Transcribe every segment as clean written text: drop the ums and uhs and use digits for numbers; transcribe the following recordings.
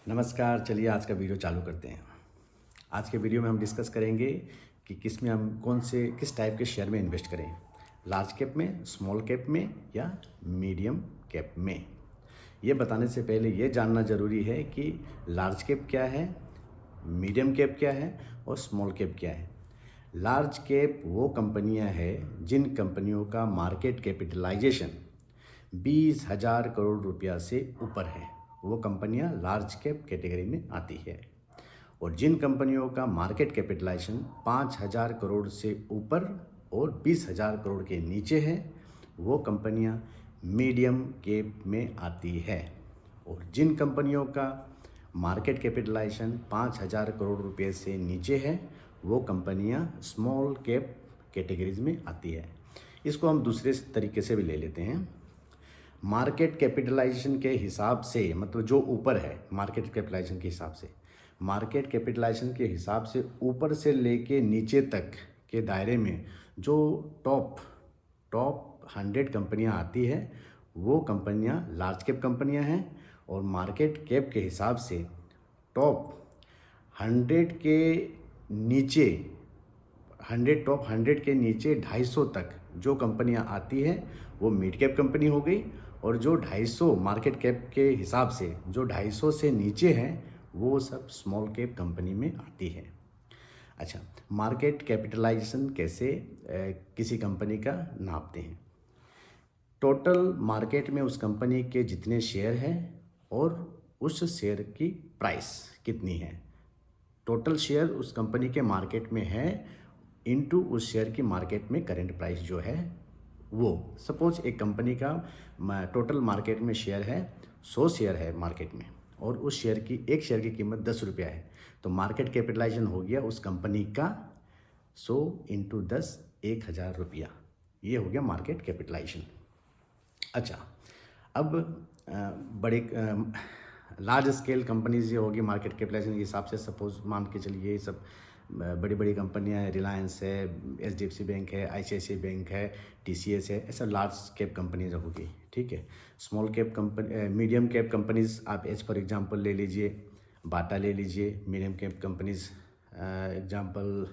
नमस्कार। चलिए आज का वीडियो चालू करते हैं। आज के वीडियो में हम डिस्कस करेंगे कि किस में हम किस टाइप के शेयर में इन्वेस्ट करें, लार्ज कैप में, स्मॉल कैप में या मीडियम कैप में। ये बताने से पहले ये जानना ज़रूरी है कि लार्ज कैप क्या है, मीडियम कैप क्या है और स्मॉल कैप क्या है। लार्ज कैप वो कंपनियां हैं जिन कंपनियों का मार्केट कैपिटलाइजेशन 20,000 करोड़ रुपया से ऊपर है, वो कंपनियां लार्ज कैप कैटेगरी में आती है। और जिन कंपनियों का मार्केट कैपिटलाइजेशन 5,000 करोड़ से ऊपर और 20,000 करोड़ के नीचे है, वो कंपनियां मीडियम कैप में आती है। और जिन कंपनियों का मार्केट कैपिटलाइजेशन 5,000 करोड़ रुपए से नीचे है, वो कंपनियां स्मॉल कैप कैटेगरीज में आती है। इसको हम दूसरे तरीके से भी ले लेते हैं। मार्केट कैपिटलाइजेशन के हिसाब से, मतलब जो ऊपर है मार्केट कैपिटलाइजेशन के हिसाब से, मार्केट कैपिटलाइजेशन के हिसाब से ऊपर से लेके नीचे तक के दायरे में जो टॉप 100 कंपनियां आती है, वो कंपनियां लार्ज कैप कंपनियां हैं। और मार्केट कैप के हिसाब से टॉप 100 के नीचे, टॉप 100 के नीचे 250 तक जो कंपनियां आती है वो मिड कैप कंपनी हो गई। और जो 250 मार्केट कैप के हिसाब से जो 250 से नीचे हैं, वो सब स्मॉल कैप कंपनी में आती है। अच्छा, मार्केट कैपिटलाइजेशन कैसे किसी कंपनी का नापते हैं? टोटल मार्केट में उस कंपनी के जितने शेयर हैं और उस शेयर की प्राइस कितनी है। टोटल शेयर उस कंपनी के मार्केट में है इनटू उस शेयर की मार्केट में करंट प्राइस जो है वो। सपोज एक कंपनी का टोटल मार्केट में शेयर है, 100 शेयर है मार्केट में, और उस शेयर की एक शेयर की कीमत 10 रुपया है, तो मार्केट कैपिटलाइजेशन हो गया उस कंपनी का 100 इंटू 10, 1,000 रुपया। ये हो गया मार्केट कैपिटलाइजेशन। अच्छा, अब बड़े लार्ज स्केल कंपनीज ये होगी मार्केट कैपिटलाइजेशन के हिसाब से। सपोज मान के चलिए, ये सब बड़ी बड़ी कंपनियां हैं, रिलायंस है, HDFC बैंक है, ICICI बैंक है, TCS है, ऐसा लार्ज कैप कंपनीज होगी। ठीक है। Small cap company, medium cap companies आप एज फॉर एग्जांपल ले लीजिए, बाटा ले लीजिए। मीडियम कैप कंपनीज एग्जांपल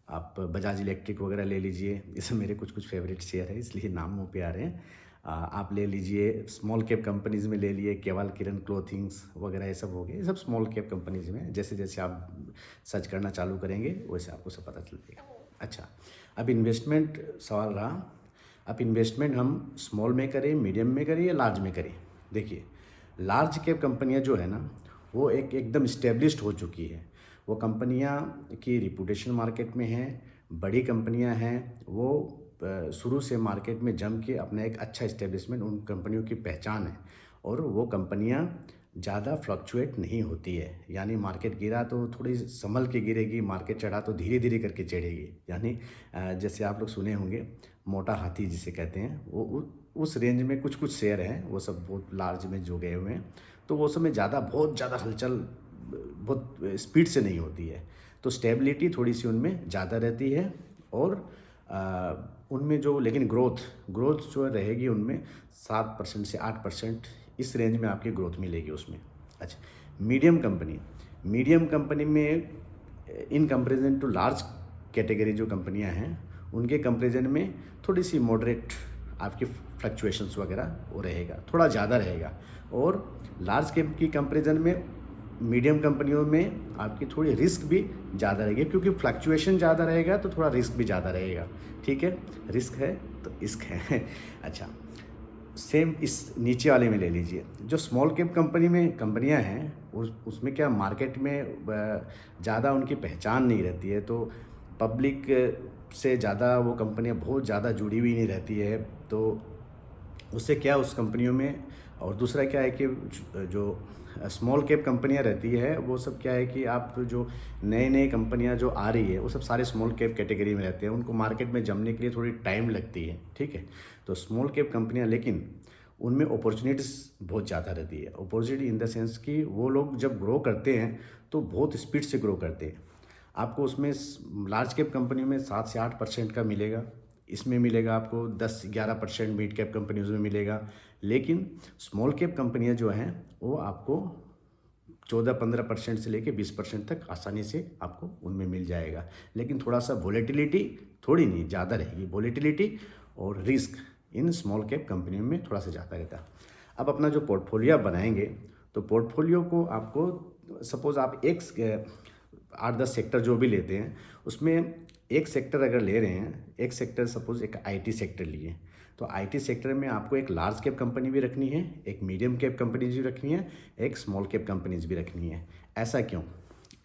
आप बजाज इलेक्ट्रिक वगैरह ले लीजिए। ये सब मेरे कुछ कुछ फेवरेट शेयर है, इसलिए नाम मुँह पे आ रहे हैं। आप ले लीजिए स्मॉल कैप कंपनीज़ में ले लिए केवल किरण क्लोथिंग्स वगैरह, ये सब हो गए। ये सब स्मॉल कैप कंपनीज़ में, जैसे जैसे आप सर्च करना चालू करेंगे वैसे आपको सब पता चलेगा। अच्छा, अब इन्वेस्टमेंट सवाल रहा। अब इन्वेस्टमेंट हम स्मॉल में करें, मीडियम में करें या लार्ज में करें? देखिए, लार्ज कैप कंपनियां जो है ना, वो एकदम इस्टेब्लिश्ड हो चुकी है। वो कंपनियां की रिपूटेशन मार्केट में है, बड़ी कंपनियां हैं, वो शुरू से मार्केट में जम के अपना एक अच्छा इस्टेब्लिशमेंट, उन कंपनियों की पहचान है। और वो कंपनियां ज़्यादा फ्लक्चुएट नहीं होती है, यानी मार्केट गिरा तो थोड़ी संभल के गिरेगी, मार्केट चढ़ा तो धीरे धीरे करके चढ़ेगी। यानी जैसे आप लोग सुने होंगे मोटा हाथी जिसे कहते हैं, वो उस रेंज में कुछ कुछ शेयर हैं, वो सब बहुत लार्ज में जो गए हुए हैं, तो वो सब में बहुत ज़्यादा हलचल बहुत स्पीड से नहीं होती है, तो स्टेबिलिटी थोड़ी सी उनमें ज़्यादा रहती है। और उनमें जो लेकिन ग्रोथ जो रहेगी उनमें 7% से 8%, इस रेंज में आपकी ग्रोथ मिलेगी उसमें। अच्छा, मीडियम कंपनी में in comparison to large category जो कंपनियां हैं, उनके कंपैरिजन में थोड़ी सी मॉडरेट आपकी फ्लक्चुएशंस वगैरह वो रहेगा, थोड़ा ज़्यादा रहेगा। और लार्ज कैप की कंपैरिजन में मीडियम कंपनियों में आपकी थोड़ी रिस्क भी ज़्यादा रहेगी, क्योंकि फ्लक्चुएशन ज़्यादा रहेगा तो थोड़ा रिस्क भी ज़्यादा रहेगा। ठीक है, रिस्क है तो इश्क है। अच्छा, सेम इस नीचे वाले में ले लीजिए। जो स्मॉल कैप कंपनी में कंपनियां हैं, उसमें क्या मार्केट में ज़्यादा उनकी पहचान नहीं रहती है, तो पब्लिक से ज़्यादा वो कंपनियां बहुत ज़्यादा जुड़ी हुई नहीं रहती है, तो उससे क्या उस कंपनियों में। और दूसरा क्या है कि जो स्मॉल कैप कंपनियां रहती है, वो सब क्या है कि आप जो नए नए कंपनियां जो आ रही है, वो सब सारे स्मॉल कैप कैटेगरी में रहते हैं, उनको मार्केट में जमने के लिए थोड़ी टाइम लगती है। ठीक है, तो स्मॉल कैप कंपनियां, लेकिन उनमें अपॉर्चुनिटीज़ बहुत ज़्यादा रहती है। अपॉर्चुनिटी इन द सेंस कि वो लोग जब ग्रो करते हैं तो बहुत स्पीड से ग्रो करते हैं। आपको उसमें लार्ज कैप कंपनियों में 7 से 8% का मिलेगा, इसमें मिलेगा आपको 10-11% मिड कैप कंपनीज में मिलेगा। लेकिन स्मॉल कैप कंपनियां जो हैं वो आपको 14-15% से लेके 20% तक आसानी से आपको उनमें मिल जाएगा। लेकिन थोड़ा सा वोलेटिलिटी, थोड़ी नहीं ज़्यादा रहेगी वोलेटिलिटी, और रिस्क इन स्मॉल कैप कंपनियों में थोड़ा सा ज़्यादा रहता है। अब अपना जो पोर्टफोलियो बनाएंगे, तो पोर्टफोलियो को आपको सपोज़ आप 8-10 सेक्टर जो भी लेते हैं, उसमें एक सेक्टर अगर ले रहे हैं, एक सेक्टर सपोज़ एक आईटी सेक्टर लिए, तो आईटी सेक्टर में आपको एक लार्ज कैप कंपनी भी रखनी है, एक मीडियम कैप कंपनीज भी रखनी है, एक स्मॉल कैप कंपनीज भी रखनी है। ऐसा क्यों?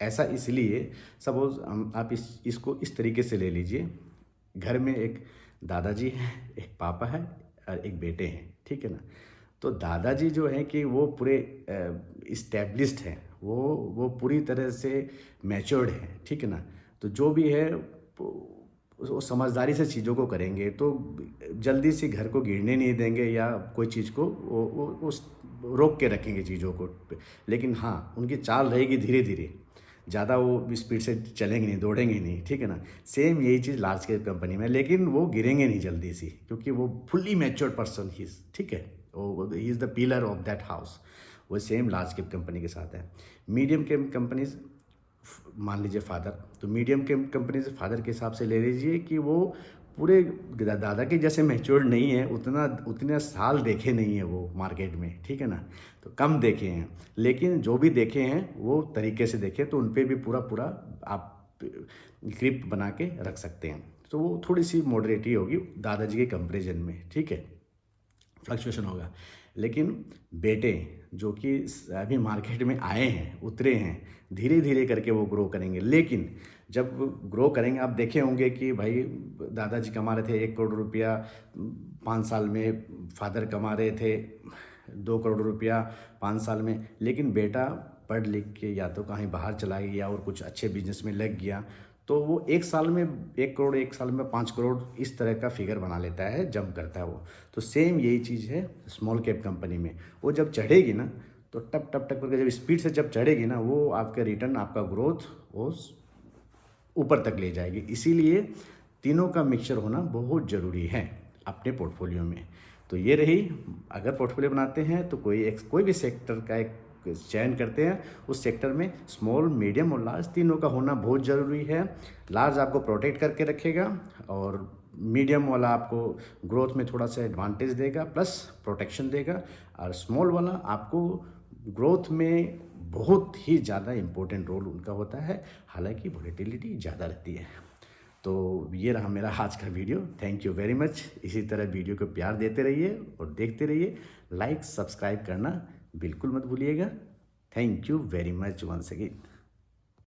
ऐसा इसलिए, सपोज़ आप इसको इस तरीके से ले लीजिए। घर में एक दादाजी हैं, एक पापा है और एक बेटे हैं, ठीक है ना। तो दादाजी जो है कि वो पूरे इस्टेब्लिश्ड हैं, वो पूरी तरह से मैच्योर्ड हैं, ठीक है ना। तो जो भी है वो समझदारी से चीज़ों को करेंगे, तो जल्दी से घर को गिरने नहीं देंगे या कोई चीज़ को वो रोक के रखेंगे चीज़ों को। लेकिन हाँ, उनकी चाल रहेगी धीरे धीरे, ज़्यादा वो स्पीड से चलेंगे नहीं, दौड़ेंगे नहीं, ठीक है ना। सेम यही चीज़ लार्ज कैप कंपनी में, लेकिन वो गिरेंगे नहीं जल्दी से, क्योंकि वो फुल्ली मैच्योर्ड पर्सन ही, ठीक है, वो he is the pillar of that house. वो सेम लार्ज कैप कंपनी के साथ है। मीडियम कैप कंपनीज, मान लीजिए फादर, तो मीडियम कैप कंपनीज फादर के हिसाब से ले लीजिए कि वो पूरे दादा के जैसे मैच्योर्ड नहीं है, उतने साल देखे नहीं है वो मार्केट में, ठीक है ना। तो कम देखे हैं, लेकिन जो भी देखे हैं वो तरीके से देखे, तो उन पर भी पूरा आप ग्रिप बना के रख सकते हैं। तो वो थोड़ी सी मॉडरेट ही होगी दादाजी के कंपेरिजन में, ठीक है, फ्लक्चुएशन होगा। लेकिन बेटे जो कि अभी मार्केट में आए हैं, उतरे हैं, धीरे धीरे करके वो ग्रो करेंगे। लेकिन जब ग्रो करेंगे, आप देखे होंगे कि भाई दादाजी कमा रहे थे 1 करोड़ रुपया 5 साल में, फादर कमा रहे थे 2 करोड़ रुपया 5 साल में, लेकिन बेटा पढ़ लिख के या तो कहीं बाहर चला गया और कुछ अच्छे बिजनेस में लग गया, तो वो 1 साल में 1 करोड़, 1 साल में 5 करोड़, इस तरह का फिगर बना लेता है, जंप करता है वो। तो सेम यही चीज़ है स्मॉल कैप कंपनी में। वो जब चढ़ेगी ना, तो टप टप टप करके जब स्पीड से जब चढ़ेगी ना, वो आपका रिटर्न, आपका ग्रोथ वो ऊपर तक ले जाएगी। इसीलिए तीनों का मिक्सचर होना बहुत ज़रूरी है अपने पोर्टफोलियो में। तो ये रही, अगर पोर्टफोलियो बनाते हैं तो कोई भी सेक्टर का एक चयन करते हैं, उस सेक्टर में स्मॉल, मीडियम और लार्ज तीनों का होना बहुत ज़रूरी है। लार्ज आपको प्रोटेक्ट करके रखेगा, और मीडियम वाला आपको ग्रोथ में थोड़ा सा एडवांटेज देगा प्लस प्रोटेक्शन देगा, और स्मॉल वाला आपको ग्रोथ में बहुत ही ज़्यादा इम्पोर्टेंट रोल उनका होता है, हालांकि वोलेटिलिटी ज़्यादा रहती है। तो ये रहा मेरा आज का video. Thank you very much. इसी तरह वीडियो को प्यार देते रहिए और देखते रहिए। लाइक सब्सक्राइब करना बिल्कुल मत भूलिएगा। Thank you very much once again.